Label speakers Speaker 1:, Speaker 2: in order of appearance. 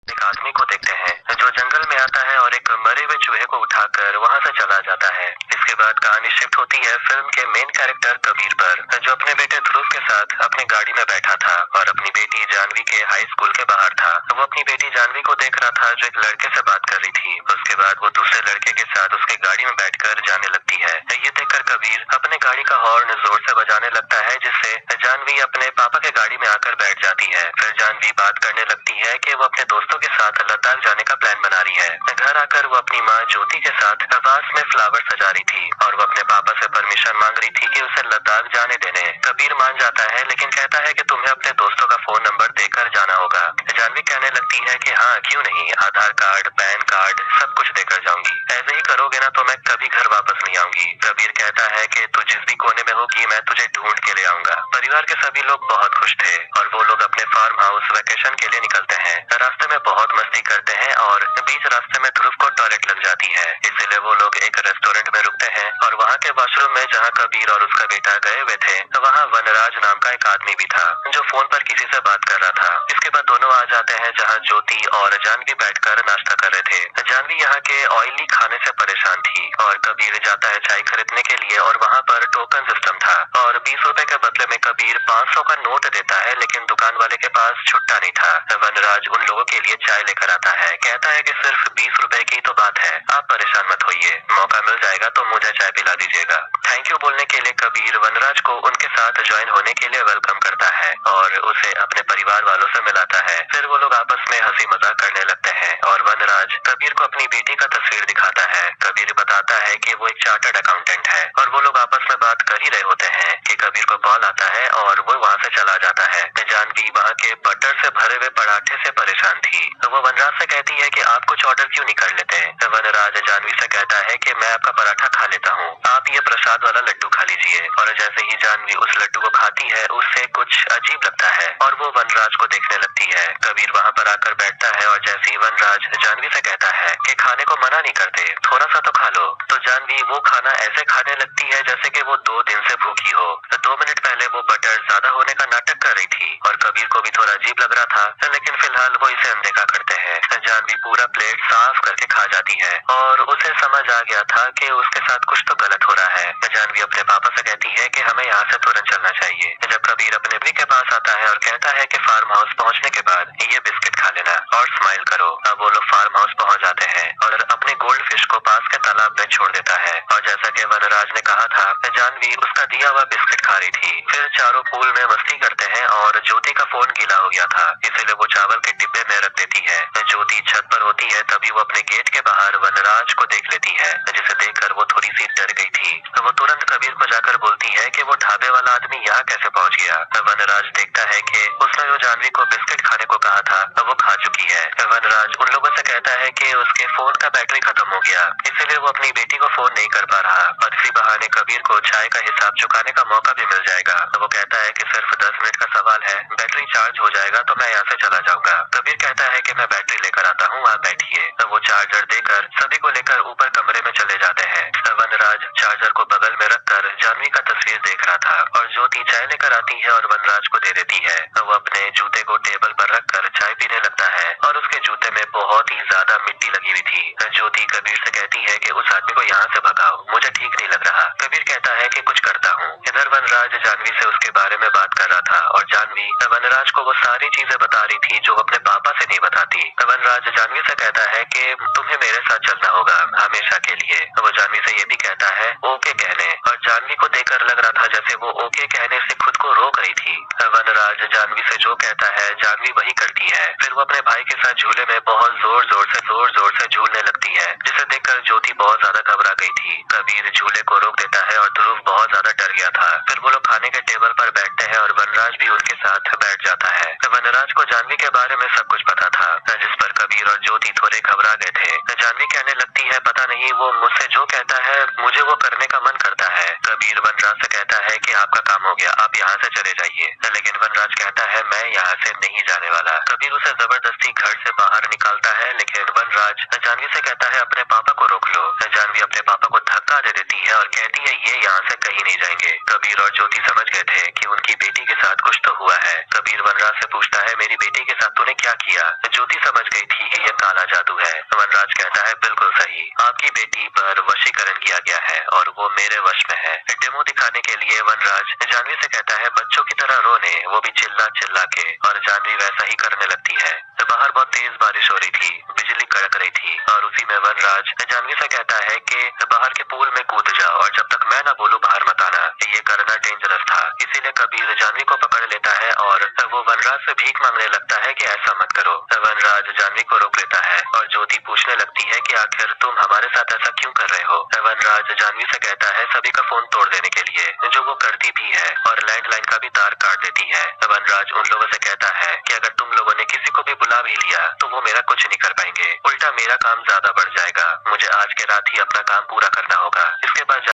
Speaker 1: एक आदमी को देखते हैं जो जंगल में आता है और एक मरे हुए चूहे को उठाकर वहां से चला जाता है। इसके बाद कहानी शिफ्ट होती है फिल्म के मेन कैरेक्टर कबीर पर, जो अपने बेटे ध्रुव के साथ अपनी गाड़ी में बैठा था और अपनी बेटी जानवी के हाई स्कूल के बाहर था। वो अपनी बेटी जानवी को देख रहा था जो एक लड़के से बात कर रही थी। उसके बाद वो दूसरे लड़के के साथ उसके गाड़ी में बैठकर जाने लगती है। ये देखकर कबीर अपने गाड़ी का हॉर्न जोर से बजाने लगता है, जिससे जानवी अपने पापा के गाड़ी में आकर बैठ जाती है। फिर जानवी बात करने लगती है कि वो अपने दोस्तों के साथ लद्दाख जाने का प्लान बना रही है। घर आकर वो अपनी माँ ज्योति के साथ आवास में फ्लावर सजा रही थी और वो अपने पापा से परमिशन मांग रही थी कि उसे लद्दाख जाने देने। कबीर मान जाता है लेकिन कहता है कि तुम्हें अपने दोस्तों का फोन नंबर देकर जाना होगा। जानवी कहने लगती है कि हाँ क्यों नहीं, आधार कार्ड, पैन कार्ड सब कुछ देकर जाऊंगी। ऐसे ही करोगे ना तो मैं कभी घर वापस नहीं आऊंगी। कबीर कहता है कि तू जिस भी कोने में होगी मैं तुझे ढूंढ के ले आऊंगा। परिवार के सभी लोग बहुत खुश थे और वो लोग अपने फार्म हाउस वेकेशन के लिए निकलते हैं। रास्ते में बहुत मस्ती करते हैं और बीच रास्ते में ध्रुव को टॉयलेट लग जाती है, इसलिए वो लोग एक रेस्टोरेंट में रुकते हैं और वहाँ के वॉशरूम में जहाँ कबीर और उसका बेटा गए हुए थे वहाँ वनराज नाम का एक आदमी भी था जो फोन पर किसी से बात कर रहा था। इसके बाद दोनों आ जाते हैं जहाँ ज्योति और जानवी बैठकर नाश्ता कर रहे थे। जानवी यहाँ के ऑयली खाने से परेशान थी और कबीर जाता है चाय खरीदने के लिए और वहाँ पर टोकन सिस्टम था और 20 रुपए के बदले में कबीर 500 का नोट देता है, लेकिन दुकान वाले के पास छुट्टा नहीं था। वनराज उन लोगों के लिए चाय लेकर आता है, कहता है कि सिर्फ 20 रुपए की तो बात है, आप परेशान मत होइए, मौका मिल जाएगा तो मुझे चाय पिला दीजिएगा। थैंक यू बोलने के लिए कबीर वनराज को उनके साथ ज्वाइन होने के लिए वेलकम करता है और उसे अपने परिवार वालों से मिलाता है। फिर वो लोग आपस में हंसी मजाक करने लगते हैं और वनराज कबीर को अपनी बेटी का तस्वीर दिखाता है। कबीर बताता है कि वो एक चार्टर्ड अकाउंटेंट है और वो लोग आपस में बात कर ही रहे होते हैं कि कबीर को कॉल आता है और वो वहाँ से चला जाता है। जानवी वहाँ के बटर से भरे हुए पराठे से परेशान थी तो वो वनराज से कहती है कि आप कुछ ऑर्डर क्यों नहीं कर लेते। वनराज जानवी से कहता है कि मैं आपका पराठा खा लेता हूँ, आप ये प्रसाद वाला लड्डू खा लीजिए। और जैसे ही जानवी उस लड्डू को खाती है उससे कुछ अजीब लगता है और वो वनराज को देखने लगती है। कबीर वहाँ पर आकर बैठता है और जैसे ही वनराज जानवी से कहता है कि खाने को मना नहीं करते, थोड़ा सा तो खा लो, तो जानवी वो खाना ऐसे खाने लगती है जैसे कि वो 2 दिन से भूखी हो। 2 मिनट पहले वो बटर ज्यादा होने का नाटक कर रही थी और कबीर को भी थोड़ा अजीब लग रहा था, लेकिन फिलहाल वो इसे अनदेखा करते हैं। जानवी पूरा प्लेट साफ करके खा जाती है और उसे समझ आ गया था कि उसके साथ कुछ तो गलत हो रहा है। जानवी अपने पापा से कहती है कि हमें यहाँ से तुरंत चलना चाहिए। जब कबीर अपने भाई के पास आता है और कहता है कि फार्म हाउस पहुँचने के बाद ये बिस्किट खा लेना और स्माइल करो। अब वो लोग फार्म हाउस पहुँच जाते हैं और अपने गोल्ड फिश को पास के तालाब में छोड़ देता है और जैसा कि वनराज ने कहा था जानवी उसका दिया हुआ बिस्किट खा रही थी। फिर चारों पूल में मस्ती करते हैं और ज्योति का फोन गीला हो गया था, इसीलिए वो चावल के डिब्बे में रख देती है। ज्योति छत पर होती है तभी वो अपने गेट के बाहर वनराज को देख लेती है, जिसे देखकर वो थोड़ी सी डर गई थी। वो तुरंत कबीर को जाकर बोलती है कि वो ढाबे वाला आदमी यहाँ कैसे पहुँच गया। वनराज देखता है कि उसने जो जानवी को बिस्किट खाने को कहा था वो खा चुकी है। वनराज उन लोगों से कहता है कि उसके फोन का बैटरी खत्म हो गया, इसीलिए वो अपनी बेटी को फोन नहीं कर पा रहा और इसी बहाने कबीर को चाय का हिसाब चुकाने का मौका भी मिल जाएगा। तो वो कहता है कि सिर्फ 10 मिनट का सवाल है, बैटरी चार्ज हो जाएगा तो मैं यहाँ से चला जाऊंगा। कबीर कहता है कि मैं बैटरी लेकर आता हूँ, आप बैठिए। तो वो चार्जर देकर सभी को लेकर ऊपर कमरे में चले जाते हैं। वनराज चार्जर को बगल में रखकर जानवी का तस्वीर देख रहा था और ज्योति चाय लेकर आती है और वनराज को दे देती है। वो अपने जूते को टेबल पर रखकर चाय पीने लगता है और उसके जूते में बहुत ही ज्यादा मिट्टी लगी हुई थी। ज्योति कबीर से कहती है कि उस आदमी को यहाँ से भगाओ, मुझे ठीक नहीं लग रहा। कबीर कहता है कि कुछ करता हूँ। इधर वनराज जानवी से उसके बारे में बात कर रहा था और जानवी वनराज को वो सारी चीजें बता रही थी जो वो अपने पापा से नहीं बताती। वनराज जानवी से कहता है कि तुम्हें मेरे साथ चलना होगा हमेशा के लिए। वो जानवी से ये भी कहता है ओके कहने, और जानवी को देखकर लग रहा था जैसे वो ओके कहने से खुद को रोक रही थी। वनराज जानवी से जो कहता है जानवी वही करती है। फिर वो अपने भाई के साथ झूले में बहुत जोर जोर से झूलने लगती है, जिसे देखकर ज्योति बहुत ज्यादा घबरा गई थी। कबीर झूले को रोक देता है और ध्रुव बहुत ज्यादा डर गया था। फिर वो लोग खाने के टेबल पर बैठते हैं और वनराज भी उनके साथ बैठ जाता है। वनराज को जानवी के बारे में सब कुछ पता था, जिस पर कबीर और ज्योति थोड़े घबरा गए थे। जानवी कहने लगती है पता नहीं वो मुझसे जो कहता है मुझे वो करने का मन करता है। कबीर वनराज से कहता है कि आपका काम हो गया, आप यहाँ से चले जाइए, लेकिन वनराज कहता है मैं यहाँ से नहीं जाने वाला। कबीर उसे जबरदस्ती घर से बाहर निकालता है, लेकिन वनराज जानवी से कहता है अपने पापा को रोक लो। जानवी अपने पापा को धक्का दे देती है और कहती है ये यहाँ से कहीं नहीं जाएंगे। कबीर और ज्योति समझ गए थे कि उनकी बेटी के साथ कुछ तो हुआ है। कबीर वनराज से पूछता है, मेरी बेटी के साथ तूने क्या किया? ज्योति समझ गई थी कि यह काला जादू है। वनराज कहता है, बिल्कुल सही, आपकी बेटी पर वशीकरण किया गया है और वो मेरे वश में है। डेमो दिखाने के लिए वनराज जानवी से कहता है, बच्चों की तरह रोने, वो भी चिल्ला चिल्ला के, और जानवी वैसा ही करने लगती है। बाहर बहुत तेज बारिश हो रही थी, बिजली कड़क रही थी, और उसी में वनराज जानवी से कहता है कि बाहर के पूल में कूद जाओ और जब तक मैं ना बोलूं बाहर मत आना। ये करना डेंजरस था, इसीलिए कबीर जानवी को पकड़ लेता है और वो वनराज से भीख मांगने लगता है कि ऐसा मत करो। वनराज जानवी को रोक लेता है और ज्योति पूछने लगती है कि आखिर तुम हमारे साथ ऐसा क्यों कर रहे हो। वनराज जानवी से कहता है, सभी का फोन तोड़ देने के लिए, जो वो करती भी है, और लैंडलाइन का भी तार काट देती है। वनराज उन लोगों से कहता है कि अगर तुम लोगों ने किसी को भी बुला भी लिया तो वो मेरा कुछ नहीं कर पाएंगे, उल्टा मेरा काम ज्यादा बढ़ जाएगा। मुझे आज के रात ही अपना काम पूरा करना होगा। इसके बाद